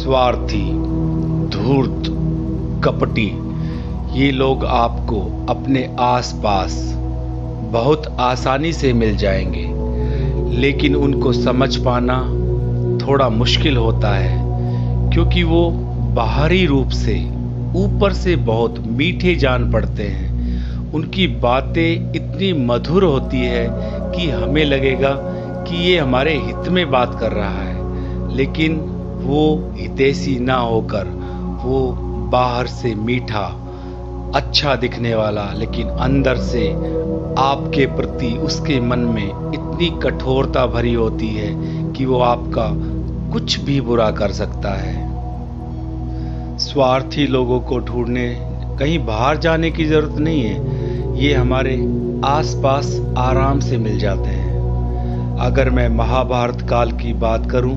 स्वार्थी, धूर्त, कपटी ये लोग आपको अपने आसपास बहुत आसानी से मिल जाएंगे, लेकिन उनको समझ पाना थोड़ा मुश्किल होता है, क्योंकि वो बाहरी रूप से ऊपर से बहुत मीठे जान पड़ते हैं। उनकी बातें इतनी मधुर होती है कि हमें लगेगा कि ये हमारे हित में बात कर रहा है, लेकिन वो हितैषी ना होकर वो बाहर से मीठा, अच्छा दिखने वाला, लेकिन अंदर से आपके प्रति उसके मन में इतनी कठोरता भरी होती है कि वो आपका कुछ भी बुरा कर सकता है। स्वार्थी लोगों को ढूंढने कहीं बाहर जाने की जरूरत नहीं है, ये हमारे आसपास आराम से मिल जाते हैं। अगर मैं महाभारत काल की बात करूं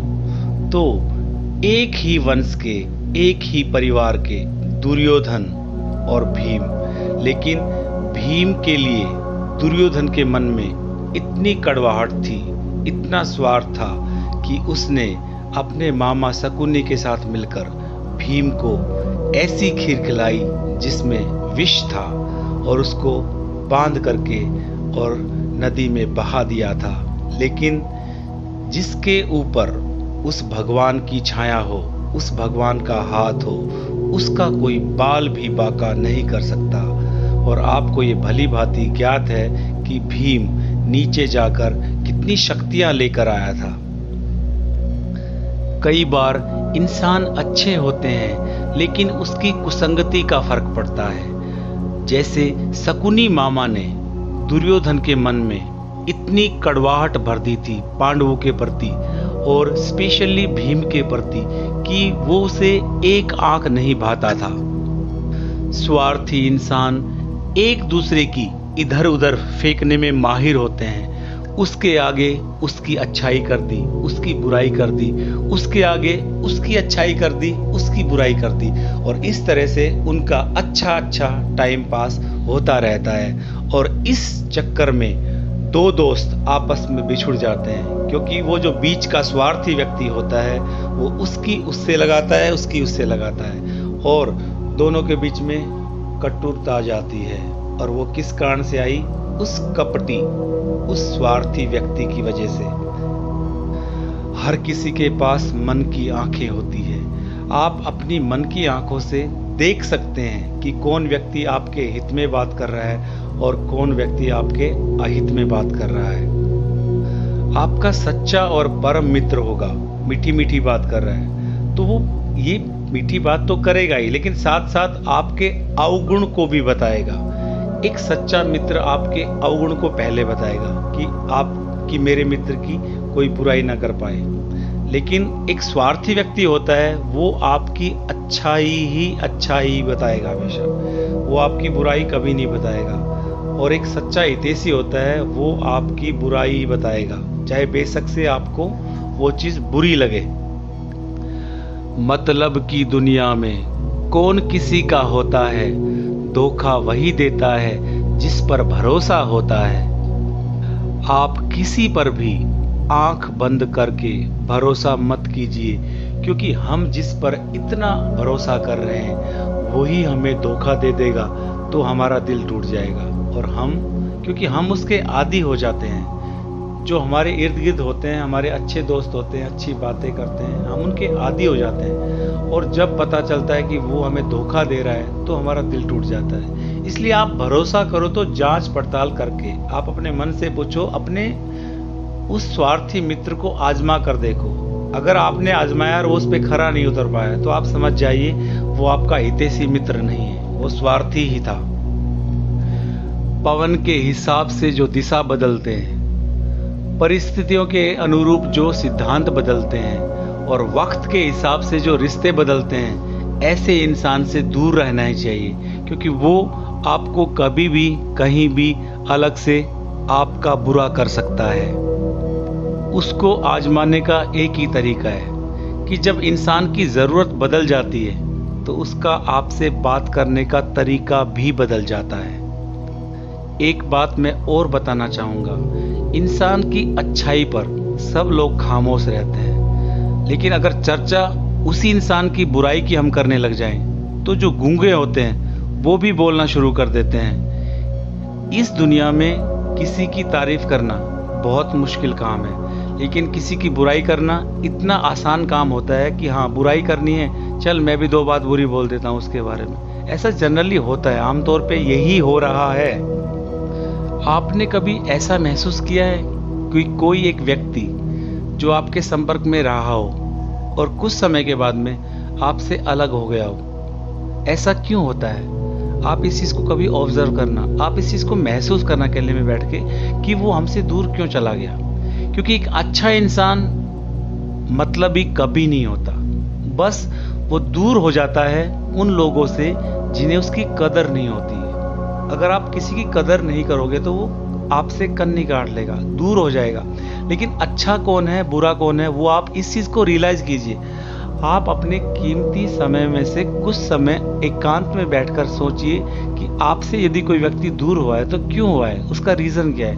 तो एक ही वंश के, एक ही परिवार के दुर्योधन और भीम, लेकिन भीम के लिए दुर्योधन के मन में इतनी कड़वाहट थी, इतना स्वार्थ था कि उसने अपने मामा शकुनी के साथ मिलकर भीम को ऐसी खीर खिलाई जिसमें विष था और उसको बांध करके और नदी में बहा दिया था। लेकिन जिसके ऊपर उस भगवान की छाया हो, उस भगवान का हाथ हो, उसका कोई बाल भी बांका नहीं कर सकता। और आपको ये भली भांति ज्ञात है कि भीम नीचे जाकर कितनी शक्तियां लेकर आया था। कई बार इंसान अच्छे होते हैं, लेकिन उसकी कुसंगति का फर्क पड़ता है। जैसे शकुनी मामा ने दुर्योधन के मन में इतनी कड़वाहट भर दी थी पांडवों के प्रति और स्पेशली भीम के प्रति कि वो उसे एक आंख नहीं भाता था। स्वार्थी इंसान एक दूसरे की इधर उधर फेंकने में माहिर होते हैं। उसके आगे उसकी अच्छाई कर दी, उसकी बुराई कर दी, उसके आगे उसकी अच्छाई कर दी, उसकी बुराई कर दी, और इस तरह से उनका अच्छा टाइम पास होता रहता है। और इस चक्कर में दो दोस्त आपस में बिछुड़ जाते हैं, क्योंकि वो जो बीच का स्वार्थी व्यक्ति होता है वो उसकी उससे लगाता है, उसकी उससे लगाता है, और दोनों के बीच में कटुरता आ जाती है। और वो किस कारण से आई? उस कपटी, उस स्वार्थी व्यक्ति की वजह से। हर किसी के पास मन की आंखें होती है। आप अपनी मन की आंखों से देख सकते हैं कि कौन व्यक्ति आपके हित में बात कर रहा है और कौन व्यक्ति आपके अहित में बात कर रहा है। आपका सच्चा और परम मित्र होगा, मीठी मीठी बात कर रहा है तो वो ये मीठी बात तो करेगा ही, लेकिन साथ साथ आपके अवगुण को भी बताएगा। एक सच्चा मित्र आपके अवगुण को पहले बताएगा कि आपकी, मेरे मित्र की कोई बुराई ना कर पाए। लेकिन एक स्वार्थी व्यक्ति होता है, वो आपकी अच्छाई बताएगा हमेशा, वो आपकी बुराई कभी नहीं बताएगा। और एक सच्चा हितैषी होता है, वो आपकी बुराई बताएगा, चाहे बेशक से आपको वो चीज बुरी लगे। मतलब की दुनिया में कौन किसी का होता है, धोखा वही देता है जिस पर भरोसा होता है। आप किसी पर भी आंख बंद करके भरोसा मत कीजिए, क्योंकि हम जिस पर इतना भरोसा कर रहे हैं वही हमें धोखा दे देगा तो हमारा दिल टूट जाएगा। और क्योंकि हम उसके आदी हो जाते हैं। जो हमारे इर्द गिर्द होते हैं, हमारे अच्छे दोस्त होते हैं, अच्छी बातें करते हैं, हम उनके आदी हो जाते हैं। और जब पता चलता है कि वो हमें धोखा दे रहा है तो हमारा दिल टूट जाता है। इसलिए आप भरोसा करो तो जांच पड़ताल करके आप अपने मन से पूछो, अपने उस स्वार्थी मित्र को आजमा कर देखो। अगर आपने आजमाया और वो उस पर खरा नहीं उतर पाया तो आप समझ जाइए वो आपका हितैषी मित्र नहीं है, वो स्वार्थी ही था। पवन के हिसाब से जो दिशा बदलते हैं, परिस्थितियों के अनुरूप जो सिद्धांत बदलते हैं और वक्त के हिसाब से जो रिश्ते बदलते हैं, ऐसे इंसान से दूर रहना ही चाहिए, क्योंकि वो आपको कभी भी कहीं भी अलग से आपका बुरा कर सकता है। उसको आजमाने का एक ही तरीका है कि जब इंसान की ज़रूरत बदल जाती है तो उसका आपसे बात करने का तरीका भी बदल जाता है। एक बात मैं और बताना चाहूँगा, इंसान की अच्छाई पर सब लोग खामोश रहते हैं, लेकिन अगर चर्चा उसी इंसान की बुराई की हम करने लग जाएं, तो जो गूंगे होते हैं वो भी बोलना शुरू कर देते हैं। इस दुनिया में किसी की तारीफ करना बहुत मुश्किल काम है, लेकिन किसी की बुराई करना इतना आसान काम होता है कि हाँ, बुराई करनी है, चल मैं भी 2 बात बुरी बोल देता हूँ उसके बारे में। ऐसा जनरली होता है, आमतौर पे यही हो रहा है। आपने कभी ऐसा महसूस किया है कि कोई एक व्यक्ति जो आपके संपर्क में रहा हो और कुछ समय के बाद में आपसे अलग हो गया हो? ऐसा क्यों होता है? आप इस चीज़ को कभी ऑब्जर्व करना, आप इस चीज़ को महसूस करना अकेले में बैठ के कि वो हमसे दूर क्यों चला गया। क्योंकि एक अच्छा इंसान मतलबी कभी नहीं होता, बस वो दूर हो जाता है उन लोगों से जिन्हें उसकी कदर नहीं होती है। अगर आप किसी की कदर नहीं करोगे तो वो आपसे कन्नी काट लेगा, दूर हो जाएगा। लेकिन अच्छा कौन है, बुरा कौन है, वो आप इस चीज़ को रियलाइज कीजिए। आप अपने कीमती समय में से कुछ समय एकांत में बैठकर सोचिए कि आपसे यदि कोई व्यक्ति दूर हुआ है तो क्यों हुआ है, उसका रीज़न क्या है,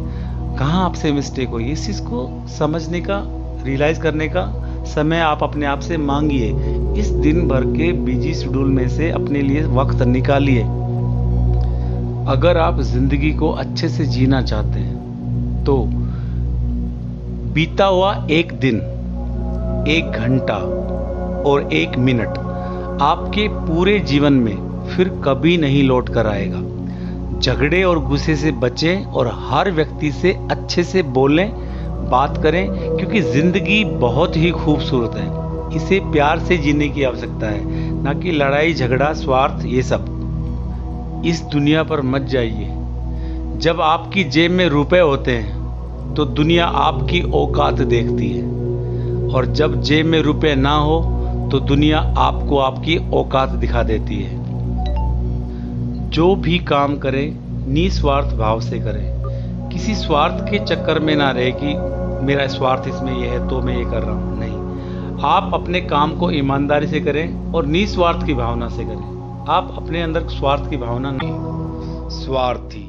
कहाँ आपसे मिस्टेक हुई। इस चीज़ को समझने का, रियलाइज करने का समय आप अपने आप से मांगिए। इस दिन भर के बिजी शेड्यूल में से अपने लिए वक्त निकालिए। अगर आप जिंदगी को अच्छे से जीना चाहते हैं तो बीता हुआ एक दिन, 1 घंटा और 1 मिनट आपके पूरे जीवन में फिर कभी नहीं लौट कर आएगा। झगड़े और गुस्से से बचें और हर व्यक्ति से अच्छे से बोलें, बात करें, क्योंकि जिंदगी बहुत ही खूबसूरत है। इसे प्यार से जीने की आवश्यकता है, ना कि लड़ाई झगड़ा स्वार्थ ये सब। इस दुनिया पर मत जाइए। जब आपकी जेब में रुपए होते हैं तो दुनिया आपकी औकात देखती है, और जब जेब में रुपए ना हो तो दुनिया आपको आपकी औकात दिखा देती है। जो भी काम करें निस्वार्थ भाव से करें। किसी स्वार्थ के चक्कर में ना रहे कि मेरा स्वार्थ इसमें ये है तो मैं ये कर रहा हूँ। नहीं, आप अपने काम को ईमानदारी से करें और निस्वार्थ की भावना से करें। आप अपने अंदर स्वार्थ की भावना नहीं। स्वार्थी